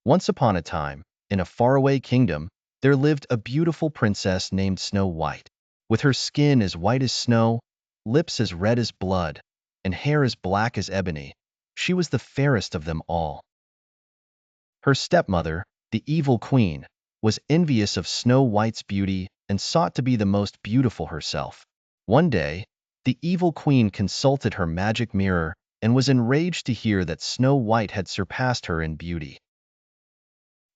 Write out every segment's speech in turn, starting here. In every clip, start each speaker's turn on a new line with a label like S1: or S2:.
S1: Once upon a time, in a faraway kingdom, there lived a beautiful princess named Snow White. With her skin as white as snow, lips as red as blood, and hair as black as ebony, she was the fairest of them all. Her stepmother, the evil queen, was envious of Snow White's beauty and sought to be the most beautiful herself. One day, the evil queen consulted her magic mirror and was enraged to hear that Snow White had surpassed her in beauty.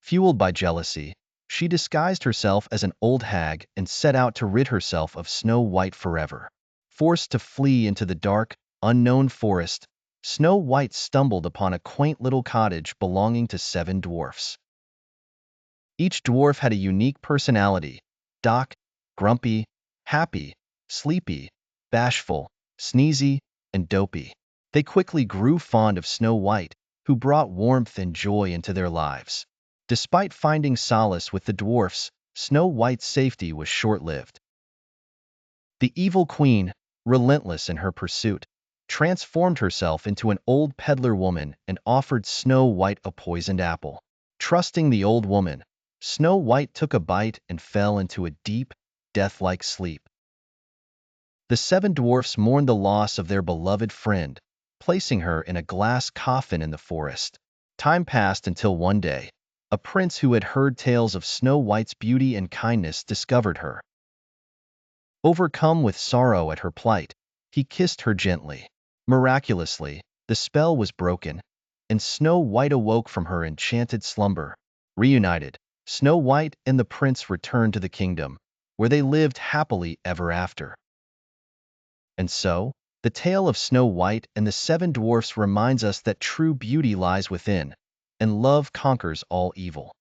S1: Fueled by jealousy, she disguised herself as an old hag and set out to rid herself of Snow White forever. Forced to flee into the dark, unknown forest, Snow White stumbled upon a quaint little cottage belonging to 7 dwarfs. Each dwarf had a unique personality: Doc, grumpy, happy, sleepy, bashful, sneezy, and dopey. They quickly grew fond of Snow White, who brought warmth and joy into their lives. Despite finding solace with the dwarfs, Snow White's safety was short-lived. The evil queen, relentless in her pursuit, transformed herself into an old peddler woman and offered Snow White a poisoned apple. Trusting the old woman, Snow White took a bite and fell into a deep, death-like sleep. The 7 dwarfs mourned the loss of their beloved friend, placing her in a glass coffin in the forest. Time passed until one day, a prince who had heard tales of Snow White's beauty and kindness discovered her. Overcome with sorrow at her plight, he kissed her gently. Miraculously, the spell was broken, and Snow White awoke from her enchanted slumber. Reunited, Snow White and the prince returned to the kingdom, where they lived happily ever after. And so, the tale of Snow White and the 7 dwarfs reminds us that true beauty lies within, and love conquers all evil.